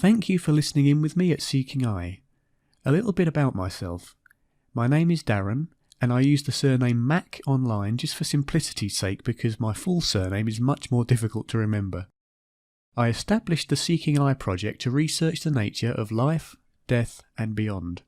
Thank you for listening in with me at Seeking Eye. A little bit about myself. My name is Darren, and I use the surname Mac online just for simplicity's sake because my full surname is much more difficult to remember. I established the Seeking Eye project to research the nature of life, death, and beyond.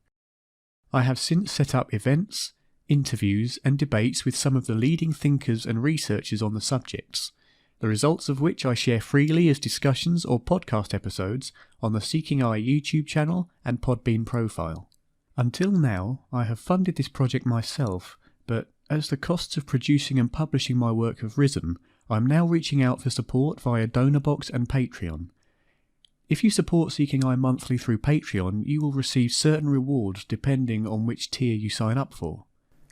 I have since set up events, interviews, and debates with some of the leading thinkers and researchers on the subjects, the results of which I share freely as discussions or podcast episodes on the Seeking Eye YouTube channel and Podbean profile. Until now, I have funded this project myself, but as the costs of producing and publishing my work have risen, I am now reaching out for support via DonorBox and Patreon. If you support Seeking Eye monthly through Patreon, you will receive certain rewards depending on which tier you sign up for.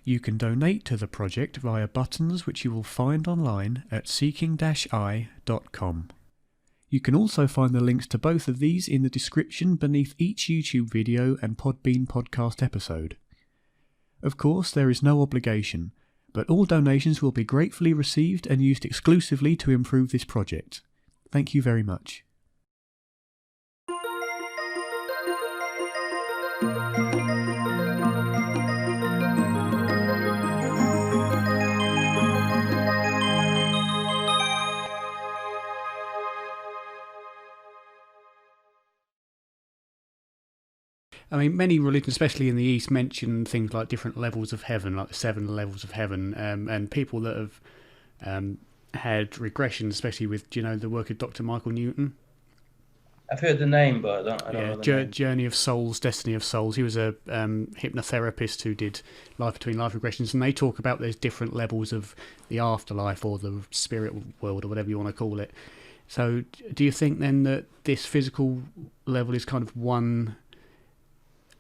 You can donate to the project via buttons which you will find online at seeking-eye.com. You can also find the links to both of these in the description beneath each YouTube video and Podbean podcast episode. Of course, there is no obligation, but all donations will be gratefully received and used exclusively to improve this project. Thank you very much. I mean, many religions, especially in the East, mention things like different levels of heaven, like the 7 levels of heaven, and people that have had regressions, especially with, do you know, the work of Dr. Michael Newton? I've heard the name, but I don't know the name. Journey of Souls, Destiny of Souls. He was a hypnotherapist who did life between life regressions, and they talk about there's different levels of the afterlife or the spirit world or whatever you want to call it. So do you think then that this physical level is kind of one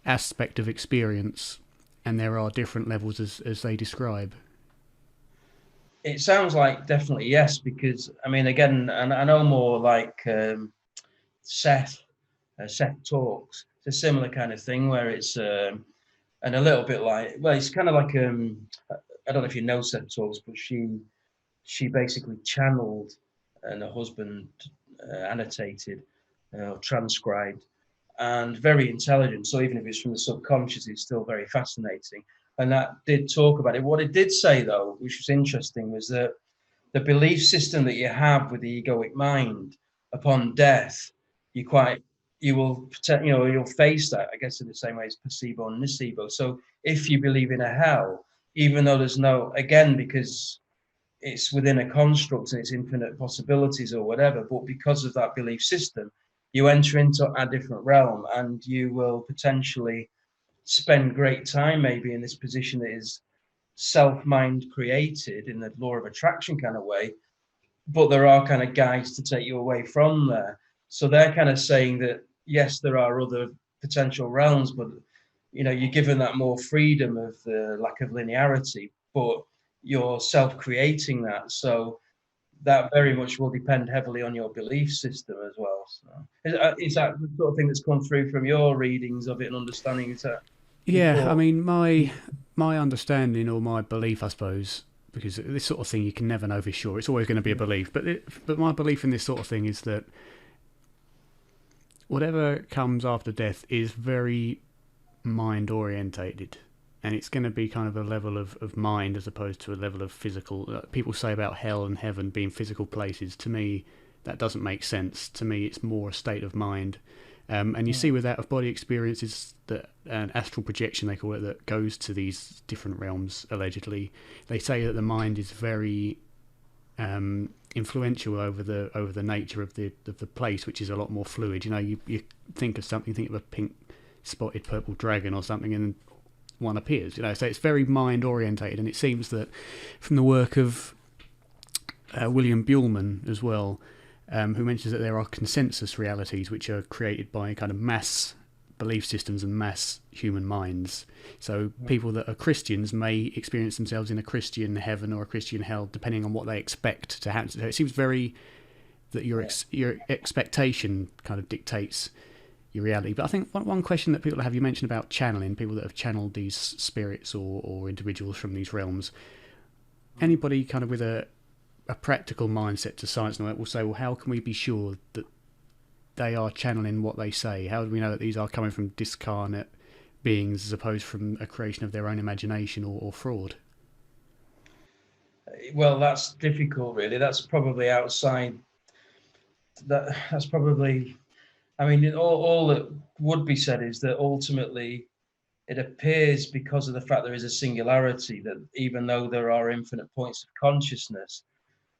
aspect of experience and there are different levels as they describe? It sounds like definitely yes, because I mean, again, and I know more like Seth talks. It's a similar kind of thing where it's and a little bit like, well, it's kind of like I don't know if you know Seth talks, but she basically channeled and her husband annotated or transcribed, and very intelligent. So even if it's from the subconscious, it's still very fascinating. And that did talk about it. What it did say, though, which was interesting, was that the belief system that you have with the egoic mind upon death, you'll face that, I guess, in the same way as placebo and nocebo. So if you believe in a hell, even though there's no, again, because it's within a construct and it's infinite possibilities or whatever, but because of that belief system, you enter into a different realm and you will potentially spend great time maybe in this position that is self-mind created in the law of attraction kind of way, but there are kind of guides to take you away from there. So they're kind of saying that, yes, there are other potential realms, but, you know, you're given that more freedom of the lack of linearity, but you're self-creating that. So that very much will depend heavily on your belief system as well. So is that the sort of thing that's come through from your readings of it and understanding? Is that? Yeah, I mean, my understanding or my belief, I suppose, because this sort of thing you can never know for sure. It's always going to be a belief, but my belief in this sort of thing is that whatever comes after death is very mind orientated. And it's going to be kind of a level of mind as opposed to a level of physical. People say about hell and heaven being physical places. To me, that doesn't make sense. To me, it's more a state of mind. And you see with out-of-body experiences, that an astral projection, they call it, that goes to these different realms, allegedly. They say that the mind is very influential over the nature of the place, which is a lot more fluid. You know, you think of something, think of a pink spotted purple dragon or something, and one appears, you know. So it's very mind orientated, and it seems that from the work of William Buhlman as well, who mentions that there are consensus realities which are created by kind of mass belief systems and mass human minds. So people that are Christians may experience themselves in a Christian heaven or a Christian hell, depending on what they expect to happen. So it seems very that your expectation kind of dictates your reality. But I think one question that people have, you mentioned about channeling, people that have channeled these spirits or individuals from these realms. Anybody kind of with a practical mindset to science and all that will say, well, how can we be sure that they are channeling what they say? How do we know that these are coming from discarnate beings as opposed from a creation of their own imagination or fraud? Well, that's difficult, really. That's probably outside. That's probably. I mean, all that would be said is that ultimately it appears, because of the fact there is a singularity, that even though there are infinite points of consciousness,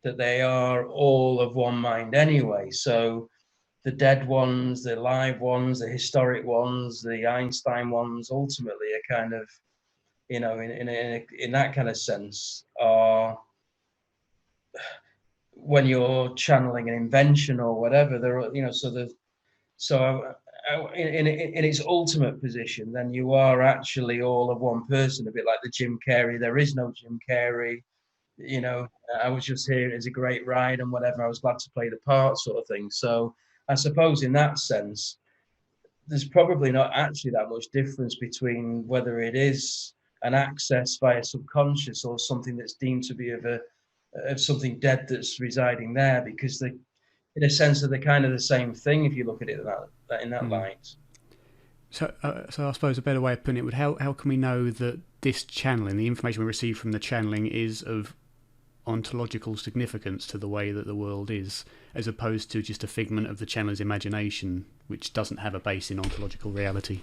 that they are all of one mind anyway. So the dead ones, the live ones, the historic ones, the Einstein ones, ultimately are kind of, in that kind of sense, are, when you're channeling an invention or whatever, there are, in its ultimate position, then you are actually all of one person, a bit like the Jim Carrey. There is no Jim Carrey. I was just here. It's a great ride and whatever. I was glad to play the part, sort of thing. So I suppose in that sense, there's probably not actually that much difference between whether it is an access via subconscious or something that's deemed to be of something dead that's residing there, because they, in a sense, they're kind of the same thing if you look at it in that light. So I suppose a better way of putting it would, how can we know that this channeling, the information we receive from the channeling, is of ontological significance to the way that the world is, as opposed to just a figment of the channeler's imagination, which doesn't have a base in ontological reality?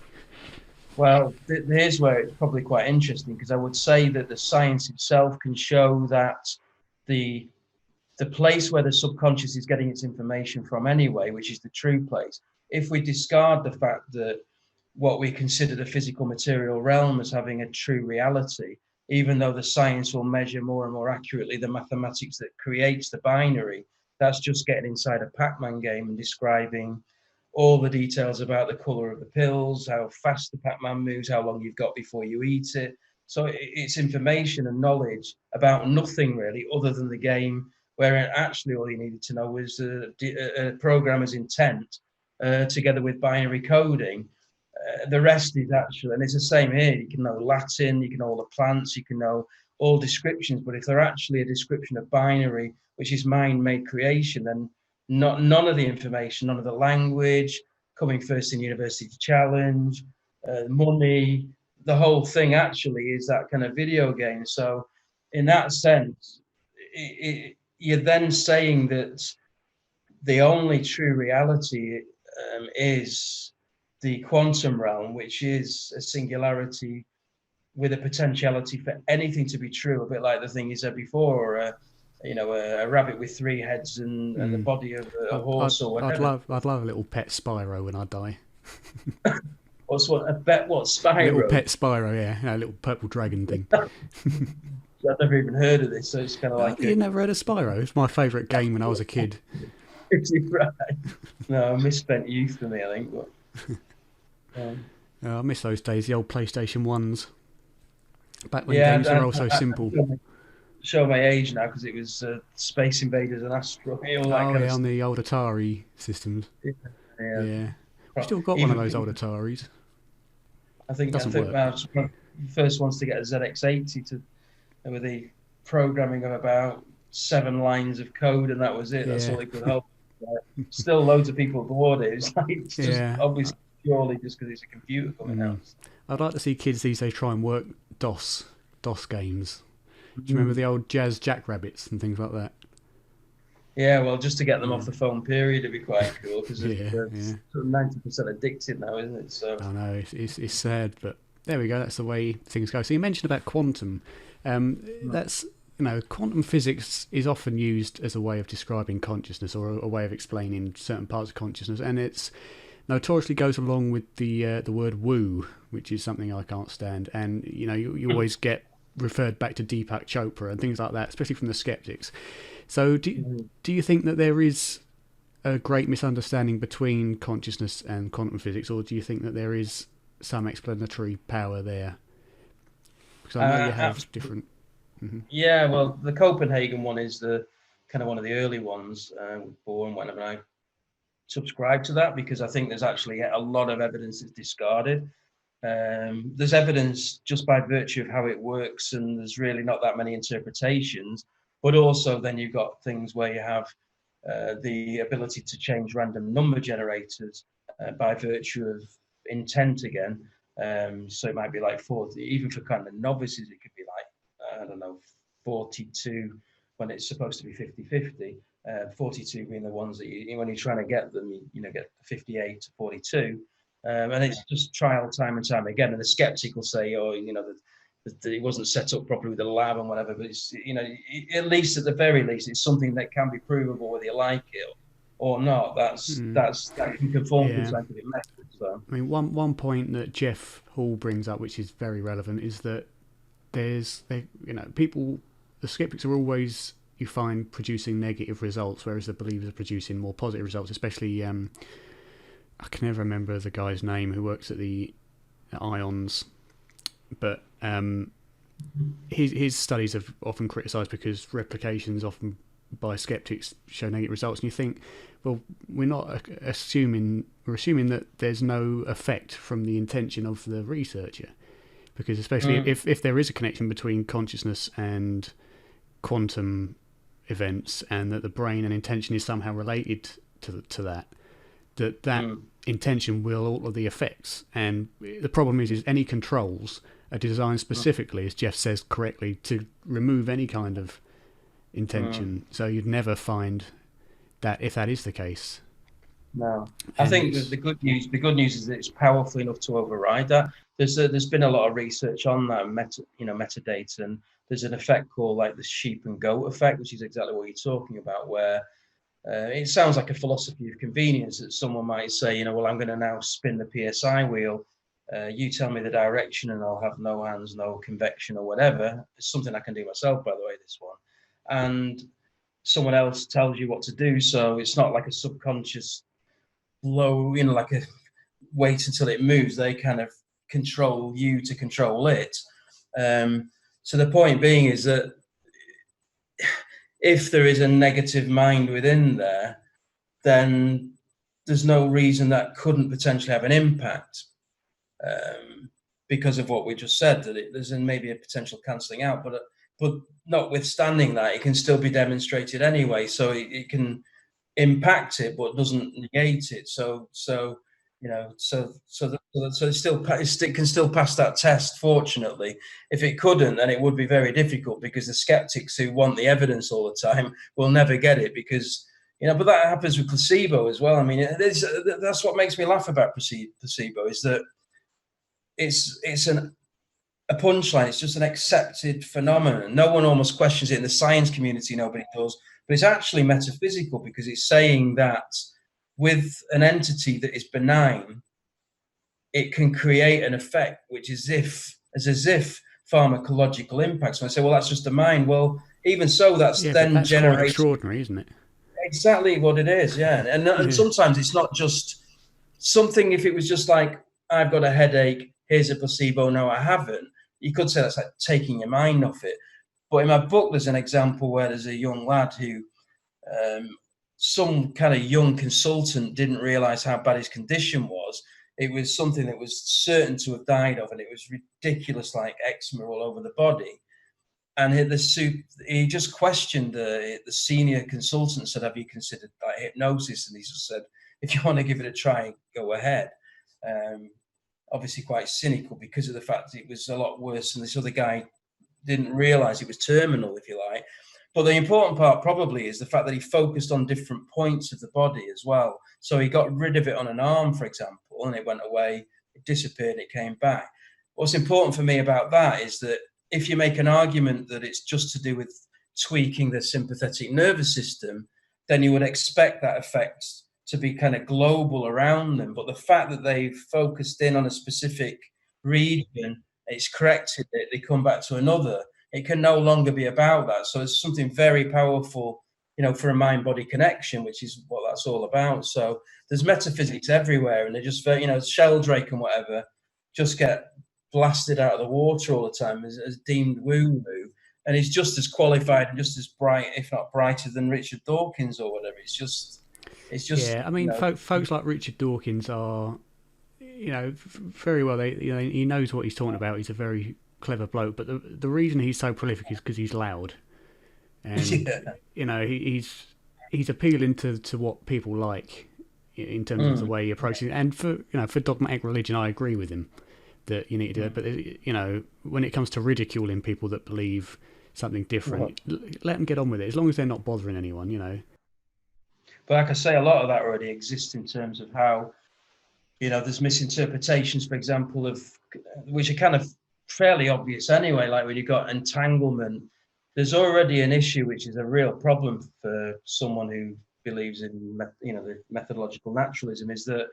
Well, here's where it's probably quite interesting, because I would say that the science itself can show that the place where the subconscious is getting its information from anyway, which is the true place, if we discard the fact that what we consider the physical material realm as having a true reality, even though the science will measure more and more accurately the mathematics that creates the binary, that's just getting inside a Pac-Man game and describing all the details about the color of the pills, how fast the Pac-Man moves, how long you've got before you eat it. So it's information and knowledge about nothing really other than the game, where actually all you needed to know was a programmer's intent together with binary coding. The rest is actually, and it's the same here, you can know Latin, you can know all the plants, you can know all descriptions, but if they're actually a description of binary, which is mind-made creation, then none of the information, none of the language, coming first in university challenge, money, the whole thing actually is that kind of video game. So in that sense, you're then saying that the only true reality is the quantum realm, which is a singularity with a potentiality for anything to be true, a bit like the thing you said before, a rabbit with three heads and the body of a horse or whatever. I'd love a little pet Spyro when I die. What Spyro? Little pet Spyro, yeah, a little purple dragon thing. I've never even heard of this, so it's kind of like... You never heard of Spyro? It's my favourite game when I was a kid. Is it right? No, misspent youth for me, I think. But, I miss those days, the old PlayStation 1s. Back when games were all so simple. Show my age now, because it was Space Invaders and Astro. On the old Atari systems. Yeah. We've still got one of those old Ataris. I think I was the first ones to get a ZX80 with the programming of about 7 lines of code, and that was it. That's all they could help. Still loads of people bought it. It's like, it's just obviously purely just because it's a computer coming out. I'd like to see kids these days try and work DOS games. Do you remember the old Jazz Jackrabbits and things like that? Yeah, well, just to get them off the phone period would be quite cool, because they're sort of 90% addicted now, isn't it? So I know, it's sad, but there we go. That's the way things go. So you mentioned about quantum. That's... quantum physics is often used as a way of describing consciousness, or a way of explaining certain parts of consciousness, and it's notoriously goes along with the word woo, which is something I can't stand. And you always get referred back to Deepak Chopra and things like that, especially from the skeptics. So do you think that there is a great misunderstanding between consciousness and quantum physics, or do you think that there is some explanatory power there? Because I know you have different... Mm-hmm. Yeah, well, the Copenhagen one is the kind of one of the early ones. Born whenever I subscribe to that, because I think there's actually a lot of evidence that's discarded. There's evidence just by virtue of how it works, and there's really not that many interpretations. But also, then you've got things where you have the ability to change random number generators by virtue of intent again. So it might be like 40, even for kind of novices, it could be like, I don't know, 42 when it's supposed to be 50-50. 42 being the ones that when you're trying to get them, get 58 to 42. And it's just trial time and time again. And the skeptic will say, oh, that it wasn't set up properly with the lab and whatever. But it's, at least at the very least, it's something that can be provable whether you like it or not. That can conform to scientific methods. So. I mean, one point that Jeff Hall brings up, which is very relevant, is that people, the skeptics are always, you find, producing negative results, whereas the believers are producing more positive results. Especially, I can never remember the guy's name who works at the Ions, but his studies have often criticised because replications often by skeptics show negative results, and you think, well, we're assuming that there's no effect from the intention of the researcher, because especially if there is a connection between consciousness and quantum events, and that the brain and intention is somehow related to that intention will alter the effects. And the problem is any controls are designed specifically, as Jeff says correctly, to remove any kind of intention. So you'd never find that if that is the case. No, I think the good news is that it's powerful enough to override that. There's been a lot of research on that metadata, and there's an effect called like the sheep and goat effect, which is exactly what you're talking about, where it sounds like a philosophy of convenience that someone might say, well, I'm going to now spin the PSI wheel. You tell me the direction and I'll have no hands, no convection or whatever. It's something I can do myself, by the way, this one. And someone else tells you what to do. So it's not like a subconscious flow, like a wait until it moves. They kind of control you to control it. So the point being is that if there is a negative mind within there, then there's no reason that couldn't potentially have an impact. Because of what we just said, that there's maybe a potential cancelling out, but notwithstanding that, it can still be demonstrated anyway. So it can impact it, but doesn't negate it. So it can still pass that test. Fortunately, if it couldn't, then it would be very difficult, because the skeptics who want the evidence all the time will never get it, because. But that happens with placebo as well. I mean, that's what makes me laugh about placebo, is that it's a punchline. It's just an accepted phenomenon. No one almost questions it in the science community. Nobody does. But it's actually metaphysical, because it's saying that with an entity that is benign, it can create an effect which is as if pharmacological impacts. When I say, well, that's just the mind. Well, even so, that's then generated. Quite extraordinary, isn't it? Exactly what it is, yeah. And sometimes it's not just something. If it was just like, I've got a headache, here's a placebo, no, I haven't. You could say that's like taking your mind off it. But in my book, there's an example where there's a young lad who, some kind of young consultant didn't realize how bad his condition was. It was something that was certain to have died of, and it was ridiculous, like eczema all over the body. And he just questioned the senior consultant, said, have you considered like hypnosis? And he just said, if you want to give it a try, go ahead. Obviously quite cynical, because of the fact that it was a lot worse, and this other guy didn't realize it was terminal, if you like. But the important part probably is the fact that he focused on different points of the body as well. So he got rid of it on an arm, for example, and it went away, it disappeared, it came back. What's important for me about that is that if you make an argument that it's just to do with tweaking the sympathetic nervous system, then you would expect that effect to be kind of global around them. But the fact that they've focused in on a specific region, it's corrected it, they come back to another, it can no longer be about that. So it's something very powerful, for a mind-body connection, which is what that's all about. So there's metaphysics everywhere, and they just, Sheldrake and whatever, just get blasted out of the water all the time as deemed woo-woo. And he's just as qualified and just as bright, if not brighter, than Richard Dawkins or whatever. It's just. Yeah, I mean, folks like Richard Dawkins are, very well. He knows what he's talking about. He's a very clever bloke. But the reason he's so prolific is because he's loud, and he's he's appealing to what people like in terms of the way he approaches it. And for dogmatic religion, I agree with him that you need to do it. But when it comes to ridiculing people that believe something different, let them get on with it as long as they're not bothering anyone. But like I say, a lot of that already exists in terms of how there's misinterpretations, for example, which are kind of fairly obvious anyway. Like when you've got entanglement, there's already an issue which is a real problem for someone who believes in the methodological naturalism, is that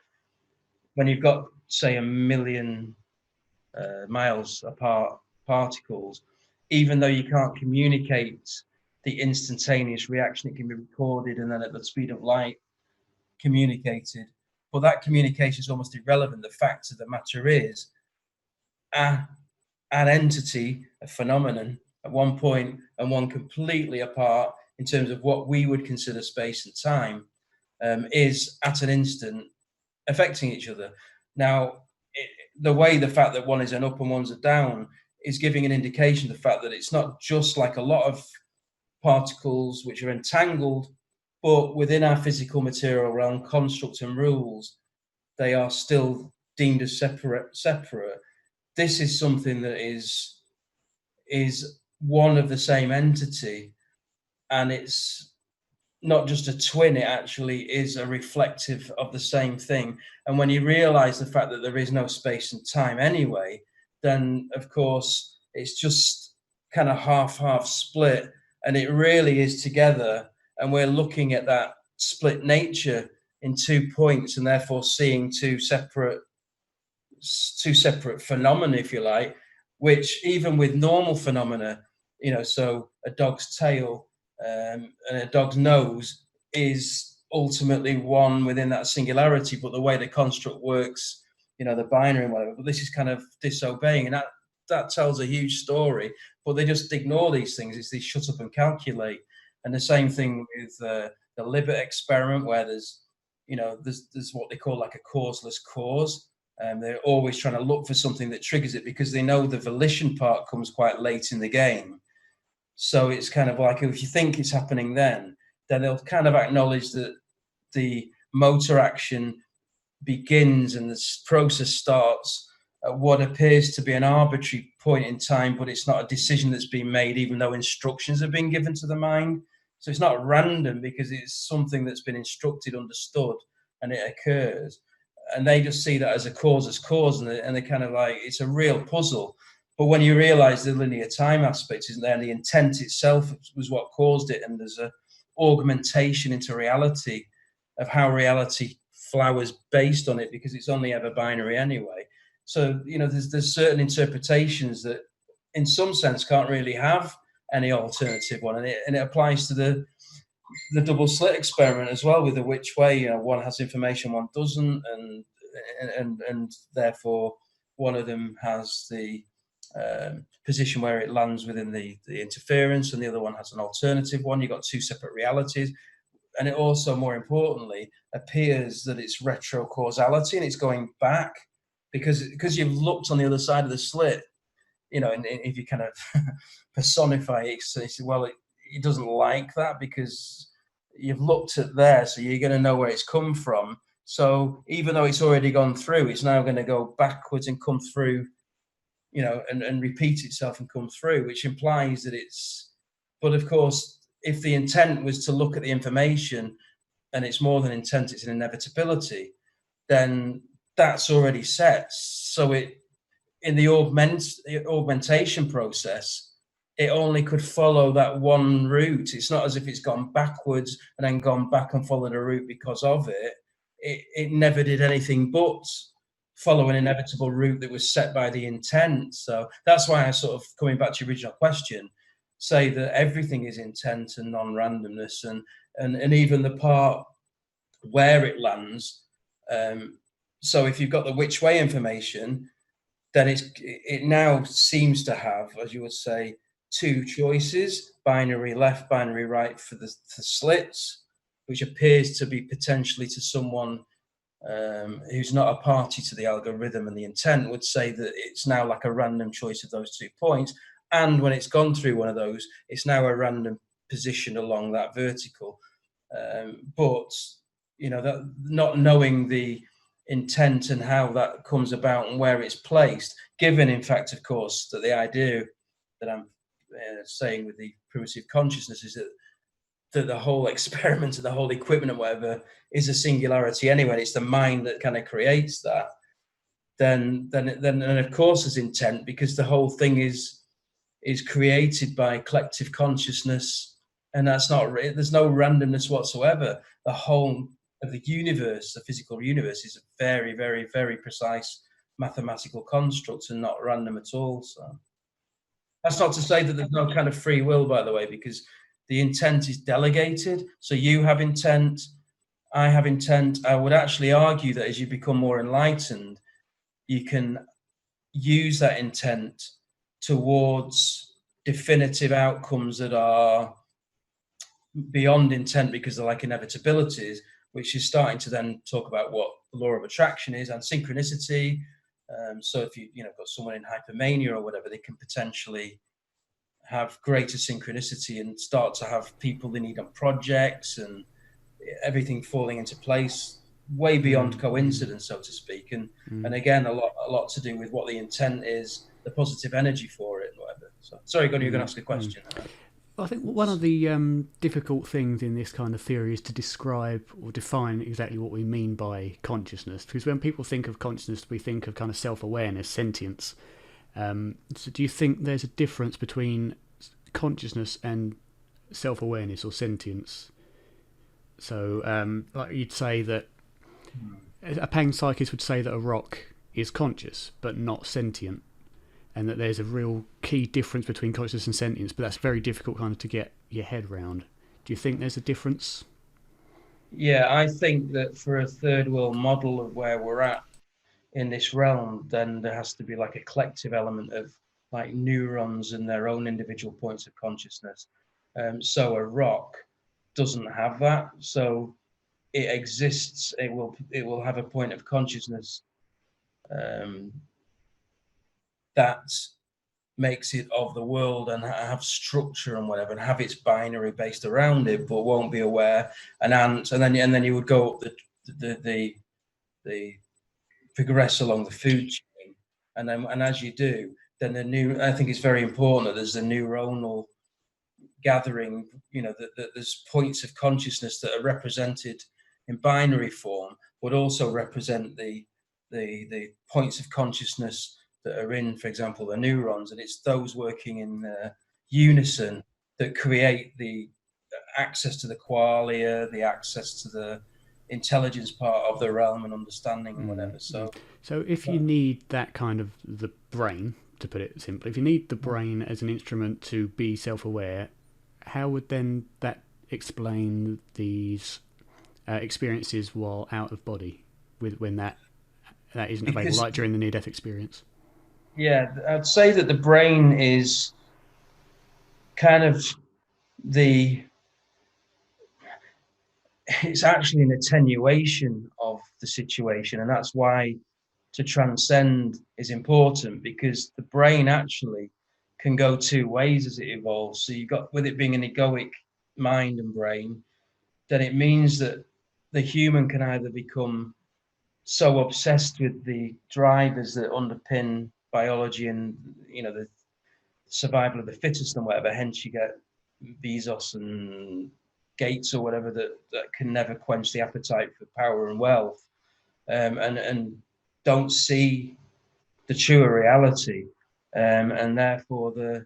when you've got, say, 1,000,000 miles apart particles, even though you can't communicate the instantaneous reaction, it can be recorded and then at the speed of light communicated. But that communication is almost irrelevant. The fact of the matter is, an entity, a phenomenon, at one point and one completely apart in terms of what we would consider space and time, is at an instant affecting each other. Now, the fact that one is an up and one's a down is giving an indication of the fact that it's not just like a lot of particles which are entangled, but within our physical material realm, construct and rules, they are still deemed as separate. This is something that is one of the same entity, and it's not just a twin, it actually is a reflective of the same thing. And when you realize the fact that there is no space and time anyway, then of course it's just kind of half split, and it really is together, and we're looking at that split nature in 2 points, and therefore seeing two separate phenomena, if you like, which even with normal phenomena, so a dog's tail and a dog's nose is ultimately one within that singularity, but the way the construct works, the binary and whatever, but this is kind of disobeying, and that tells a huge story, but they just ignore these things. It's they shut up and calculate. And the same thing with the Libet experiment, where there's what they call like a causeless cause. They're always trying to look for something that triggers it, because they know the volition part comes quite late in the game. So it's kind of like, if you think it's happening then they'll kind of acknowledge that the motor action begins and this process starts at what appears to be an arbitrary point in time, but it's not a decision that's been made, even though instructions have been given to the mind. So it's not random, because it's something that's been instructed, understood, and it occurs. And they just see that as a causeless cause, and they're kind of like, it's a real puzzle. But when you realize the linear time aspect isn't there, and the intent itself was what caused it, and there's a augmentation into reality of how reality flowers based on it, because it's only ever binary anyway. So, there's certain interpretations that in some sense can't really have any alternative one. And it applies to the double slit experiment as well, with the which way, one has information, one doesn't, and therefore one of them has the position where it lands within the interference, and the other one has an alternative one. You've got two separate realities. And it also, more importantly, appears that it's retro causality, and it's going back, because you've looked on the other side of the slit, and if you kind of personify it, so you say, well, it doesn't like that, because you've looked at there, so you're going to know where it's come from. So even though it's already gone through, it's now going to go backwards and come through, and repeat itself and come through, which implies that it's, but of course, if the intent was to look at the information, and it's more than intent, it's an inevitability, then that's already set. So in the augmentation process, it only could follow that one route. It's not as if it's gone backwards and then gone back and followed a route because of it. It never did anything but follow an inevitable route that was set by the intent. So that's why I sort of, coming back to your original question, say that everything is intent and non-randomness, and even the part where it lands. So if you've got the which way information, then it now seems to have, as you would say, two choices: binary left, binary right for the slits, which appears to be potentially to someone who's not a party to the algorithm, and the intent would say that it's now like a random choice of those 2 points. And when it's gone through one of those, it's now a random position along that vertical. But that not knowing the intent and how that comes about and where it's placed, given in fact, of course, that the idea that I'm saying with the primitive consciousness is that the whole experiment and the whole equipment and whatever is a singularity anyway. It's the mind that kind of creates that. Then of course there's intent, because the whole thing is created by collective consciousness, and that's not there's no randomness whatsoever. The whole of the universe, the physical universe, is a very, very, very precise mathematical construct and not random at all. So that's not to say that there's no kind of free will, by the way, because the intent is delegated. So you have intent, I have intent. I would actually argue that as you become more enlightened, you can use that intent towards definitive outcomes that are beyond intent, because they're like inevitabilities, which is starting to then talk about what the law of attraction is and synchronicity. So if you've got someone in hypermania or whatever, they can potentially have greater synchronicity and start to have people they need on projects and everything falling into place way beyond coincidence, so to speak. And again, a lot to do with what the intent is, the positive energy for it and whatever. So sorry, Gunnar, you're going to ask a question. I think one of the difficult things in this kind of theory is to describe or define exactly what we mean by consciousness, because when people think of consciousness, we think of kind of self-awareness, sentience. So do you think there's a difference between consciousness and self-awareness or sentience? So like you'd say that a panpsychist would say that a rock is conscious but not sentient, and that there's a real key difference between consciousness and sentience, but that's very difficult kind of to get your head round. Do you think there's a difference? Yeah, I think that for a third world model of where we're at in this realm, then there has to be like a collective element of like neurons and their own individual points of consciousness. So a rock doesn't have that. So it exists. It will have a point of consciousness that makes it of the world and have structure and whatever, and have its binary based around it, but won't be aware. An ant, and then you would go up the progress along the food chain, and as you do, then I think it's very important that there's a neuronal gathering. That there's points of consciousness that are represented in binary form, but also represent the points of consciousness that are in, for example, the neurons, and it's those working in unison that create the access to the qualia, the access to the intelligence part of the realm and understanding and whatever. So if you need that kind of the brain, to put it simply, if you need the brain as an instrument to be self-aware, how would then that explain these experiences while out of body, when that isn't available, like during the near-death experience? Yeah, I'd say that the brain is kind of it's actually an attenuation of the situation, and that's why to transcend is important, because the brain actually can go two ways as it evolves. So you've got, with it being an egoic mind and brain, then it means that the human can either become so obsessed with the drivers that underpin biology and the survival of the fittest and whatever, hence you get Bezos and Gates or whatever that can never quench the appetite for power and wealth, and don't see the truer reality, and therefore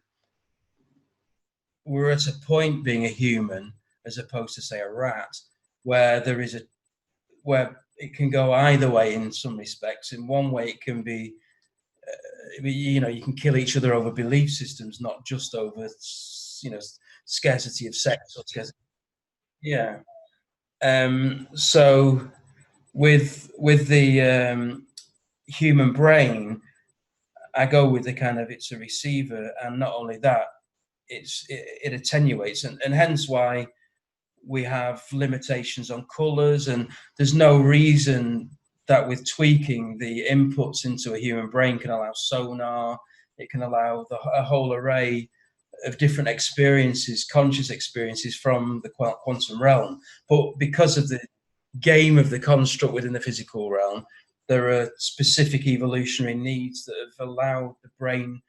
we're at a point, being a human as opposed to say a rat, where where it can go either way in some respects. In one way, it can be, you can kill each other over belief systems, not just over, scarcity of sex or scarcity. Yeah. So with the human brain, I go with the kind of, it's a receiver, and not only that, it attenuates, and hence why we have limitations on colors, and there's no reason that with tweaking the inputs into a human brain can allow sonar, it can allow a whole array different experiences, conscious experiences from the quantum realm. But because of the game of the construct within the physical realm, there are specific evolutionary needs that have allowed the brain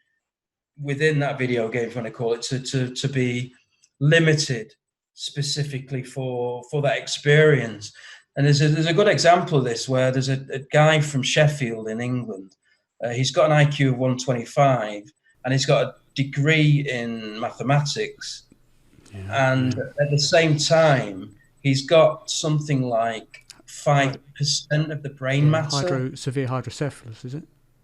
within that video game, if you want to call it, to be limited specifically for that experience. And there's a good example of this where there's a guy from Sheffield in England. He's got an IQ of 125 and he's got a degree in mathematics. And at the same time, he's got something like 5% of the brain matter. Severe hydrocephalus, is it?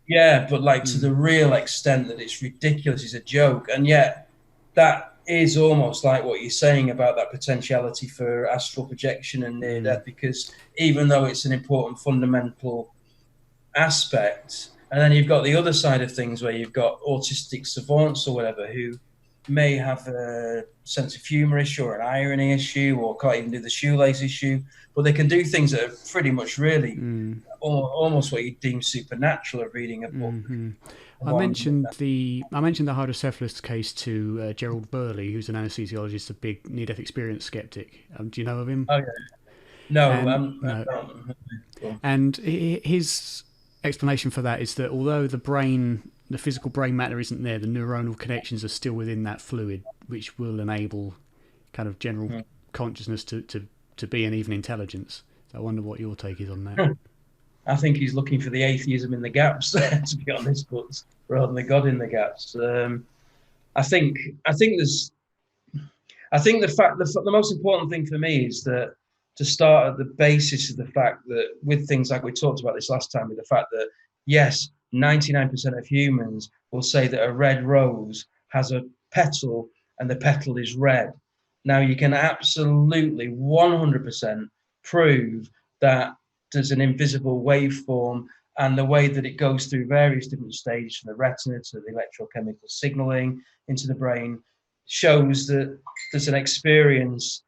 Yeah, but like to the real extent that it's ridiculous, it's a joke. And yet that is almost like what you're saying about that potentiality for astral projection and near death, because even though it's an important fundamental aspect, and then you've got the other side of things where you've got autistic savants or whatever who may have a sense of humor issue or an irony issue or can't even do the shoelace issue, but they can do things that are pretty much really almost what you deem supernatural of reading a book. I mentioned the hydrocephalus case to Gerald Burley, who's an anesthesiologist, a big near-death experience skeptic. Do you know of him? Oh, yeah. No. And his explanation for that is that although the physical brain matter isn't there, the neuronal connections are still within that fluid, which will enable kind of general consciousness to be and even intelligence. So I wonder what your take is on that. I think he's looking for the atheism in the gaps, to be honest, but rather than the God in the gaps. I think the most important thing for me is that to start at the basis of the fact that with things like we talked about this last time, with the fact that yes, 99% of humans will say that a red rose has a petal and the petal is red. Now you can absolutely 100% prove that there's an invisible waveform, and the way that it goes through various different stages from the retina to the electrochemical signaling into the brain shows that there's an experience,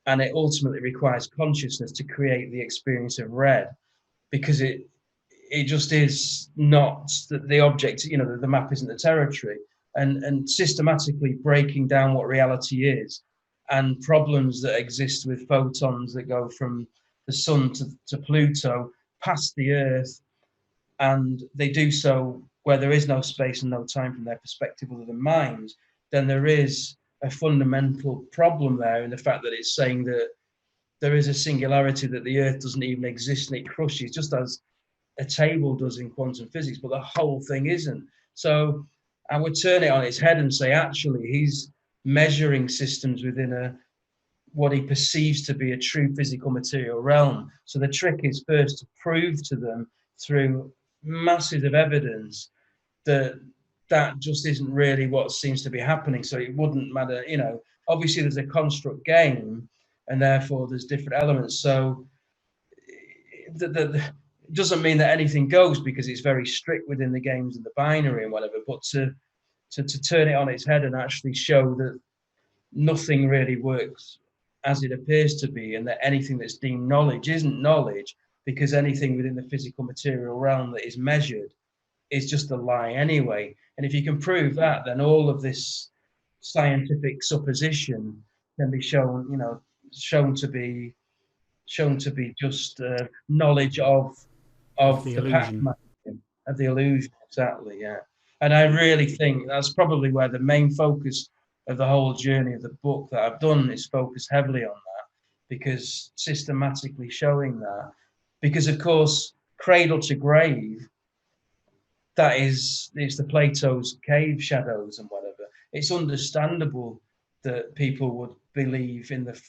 and it ultimately requires consciousness to create the experience of red, because it just is not the object, the map isn't the territory, and systematically breaking down what reality is and problems that exist with photons that go from the sun to Pluto, past the Earth, and they do so where there is no space and no time from their perspective other than minds, then there is a fundamental problem there in the fact that it's saying that there is a singularity, that the Earth doesn't even exist and it crushes, just as a table does in quantum physics, but the whole thing isn't. So I would turn it on its head and say, actually, he's measuring systems within what he perceives to be a true physical material realm. So the trick is first to prove to them through masses of evidence that just isn't really what seems to be happening. So it wouldn't matter, obviously there's a construct game and therefore there's different elements. So it doesn't mean that anything goes, because it's very strict within the games and the binary and whatever, but to turn it on its head and actually show that nothing really works as it appears to be, and that anything that's deemed knowledge isn't knowledge, because anything within the physical material realm that is measured is just a lie anyway. And if you can prove that, then all of this scientific supposition can be shown to be just knowledge of the the illusion. of the illusion. Exactly, yeah. And I really think that's probably where the main focus of the whole journey of the book that I've done is focused heavily on that, because systematically showing that, because of course, cradle to grave, it's the Plato's cave shadows and whatever. It's understandable that people would believe in that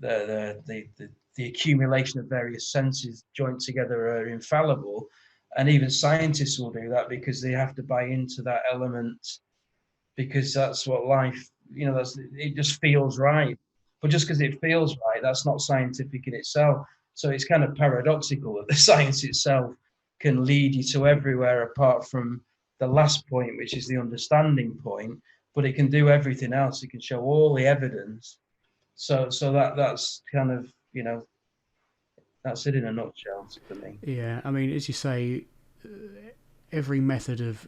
the accumulation of various senses joined together are infallible, and even scientists will do that because they have to buy into that element, because that's what life, it just feels right. But just because it feels right, that's not scientific in itself. So it's kind of paradoxical that the science itself can lead you to everywhere apart from the last point, which is the understanding point, but it can do everything else. It can show all the evidence. So that's kind of, that's it in a nutshell for me. Yeah, I mean, as you say, every method of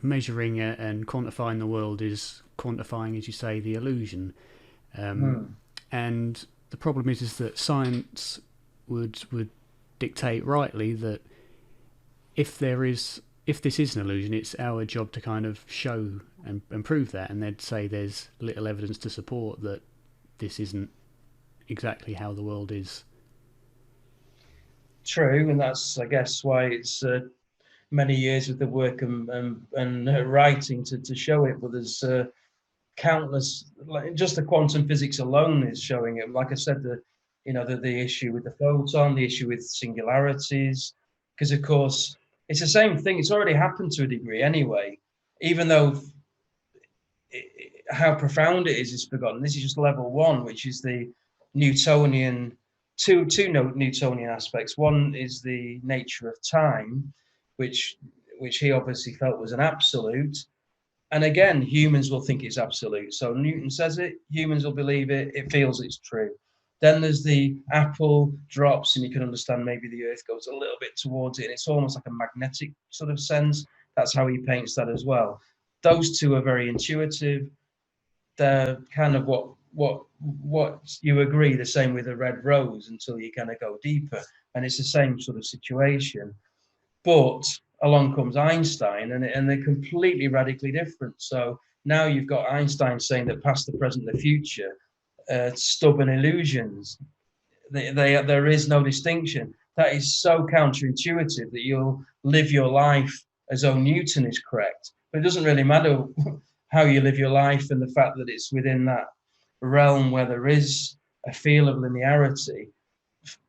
measuring it and quantifying the world is quantifying, as you say, the illusion. And the problem is that science would dictate rightly that if this is an illusion, it's our job to kind of show and prove that, and they'd say there's little evidence to support that this isn't exactly how the world is. True, and that's, I guess, why it's many years of the work and writing to show it. But there's countless, like just the quantum physics alone is showing it. Like I said, the issue with the photon, the issue with singularities, because of course it's the same thing. It's already happened to a degree anyway, even though how profound it is forgotten. This is just level one, which is the Newtonian, two Newtonian aspects. One is the nature of time, which he obviously felt was an absolute. And again, humans will think it's absolute. So Newton says it, humans will believe it, it feels it's true. Then there's the apple drops, and you can understand maybe the earth goes a little bit towards it, and it's almost like a magnetic sort of sense. That's how he paints that as well. Those two are very intuitive. They're kind of what you agree, the same with a red rose until you kind of go deeper. And it's the same sort of situation. But along comes Einstein, and they're completely radically different. So now you've got Einstein saying that past, the present, the future, stubborn illusions. There is no distinction. That is so counterintuitive that you'll live your life as though Newton is correct. But it doesn't really matter how you live your life, and the fact that it's within that realm where there is a feel of linearity.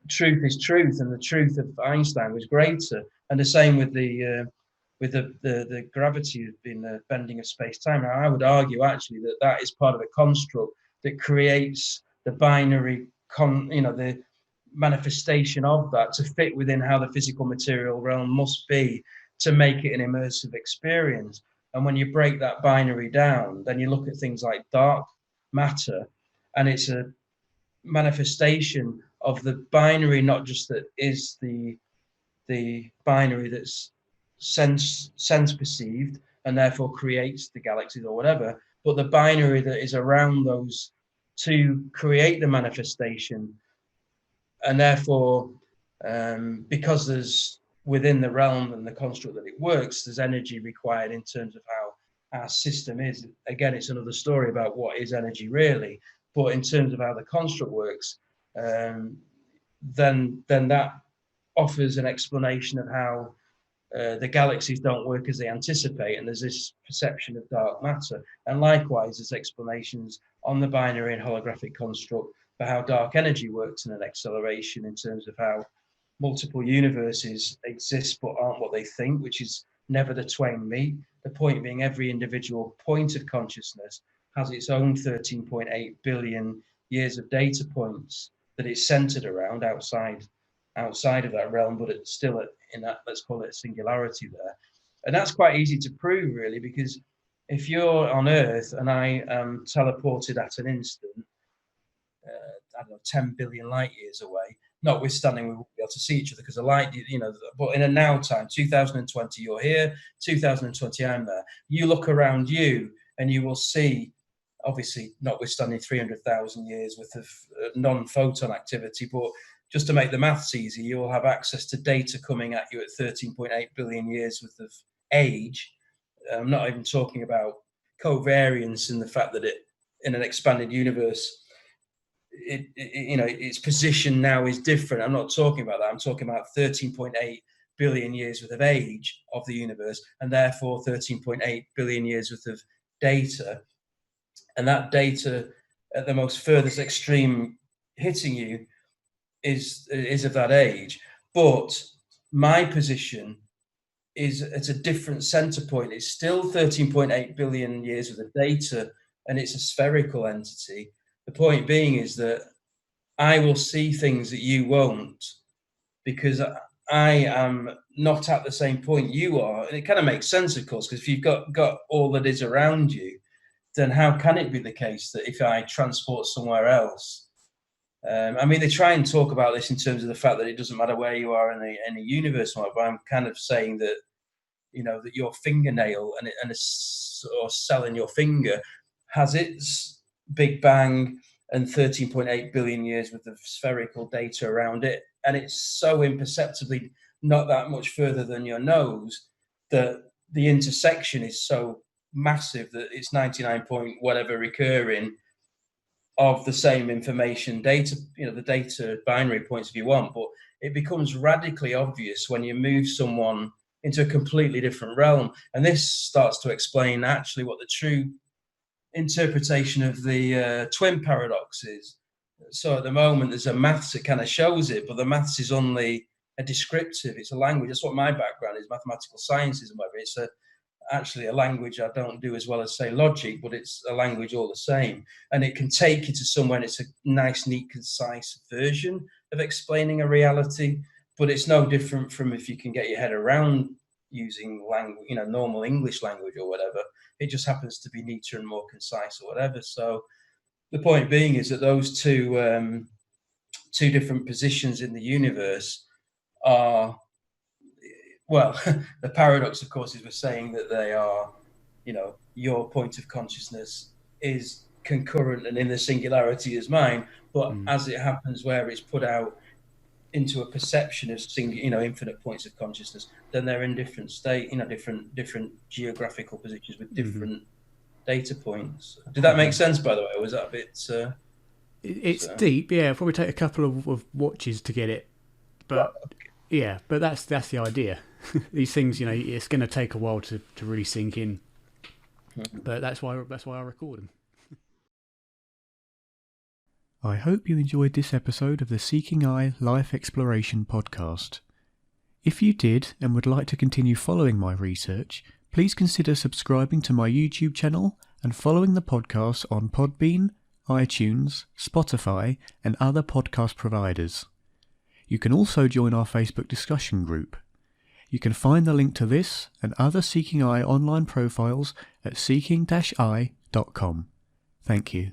Truth is truth, and the truth of Einstein was greater. And the same with the gravity being the bending of space-time. Now, I would argue actually that is part of a construct that creates the binary, the manifestation of that to fit within how the physical material realm must be to make it an immersive experience. And when you break that binary down, then you look at things like dark matter, and it's a manifestation of the binary, not just that is the binary that's sense perceived and therefore creates the galaxies or whatever, but the binary that is around those to create the manifestation. And therefore, because there's within the realm and the construct that it works, there's energy required in terms of how our system is. Again, it's another story about what is energy really, but in terms of how the construct works, then that offers an explanation of how the galaxies don't work as they anticipate, and there's this perception of dark matter. And likewise, there's explanations on the binary and holographic construct for how dark energy works in an acceleration, in terms of how multiple universes exist but aren't what they think, which is never the twain meet. The point being, every individual point of consciousness has its own 13.8 billion years of data points that it's centered around outside of that realm, but it's still in that, let's call it, singularity there. And that's quite easy to prove, really, because if you're on Earth and I am teleported at an instant, I don't know, 10 billion light years away, notwithstanding we won't be able to see each other because the light, but in a now time, 2020, you're here, 2020, I'm there. You look around you and you will see, obviously, notwithstanding 300,000 years worth of non-photon activity, but just to make the maths easy, you'll have access to data coming at you at 13.8 billion years worth of age. I'm not even talking about covariance and the fact that it, in an expanded universe, its position now is different. I'm not talking about that. I'm talking about 13.8 billion years worth of age of the universe, and therefore 13.8 billion years worth of data. And that data at the most furthest extreme hitting you is of that age. But my position is at a different center point. It's still 13.8 billion years worth of data, and it's a spherical entity. The point being is that I will see things that you won't, because I am not at the same point you are. And it kind of makes sense, of course, because if you've got all that is around you, then how can it be the case that if I transport somewhere else? I mean, they try and talk about this in terms of the fact that it doesn't matter where you are in the universe, but I'm kind of saying that that your fingernail and a sort of cell in your finger has its Big Bang and 13.8 billion years worth of spherical data around it, and it's so imperceptibly not that much further than your nose that the intersection is so massive that it's 99 point whatever recurring of the same information data, the data binary points if you want, but it becomes radically obvious when you move someone into a completely different realm. And this starts to explain actually what the true interpretation of the twin paradox is. So at the moment, there's a maths that kind of shows it, but the maths is only a descriptive. It's a language. That's what my background is, mathematical sciences and whatever. It's actually a language I don't do as well as, say, logic, but it's a language all the same. And it can take you to somewhere, and it's a nice, neat, concise version of explaining a reality. But it's no different from if you can get your head around using language, normal English language or whatever. It just happens to be neater and more concise or whatever. So the point being is that those two different positions in the universe are, well, the paradox, of course, is we're saying that they are, your point of consciousness is concurrent and in the singularity as mine. But as it happens, where it's put out into a perception of infinite points of consciousness, then they're in different state, different geographical positions with different data points. Did that make sense, by the way? Or was that a bit? It's deep, yeah. It'll probably take a couple of watches to get it, but yeah, but that's the idea. These things, it's going to take a while to really sink in, but that's why I record them. I hope you enjoyed this episode of the Seeking Eye Life Exploration podcast. If you did and would like to continue following my research, please consider subscribing to my YouTube channel and following the podcast on Podbean, iTunes, Spotify, and other podcast providers. You can also join our Facebook discussion group. You can find the link to this and other Seeking Eye online profiles at seeking-eye.com. Thank you.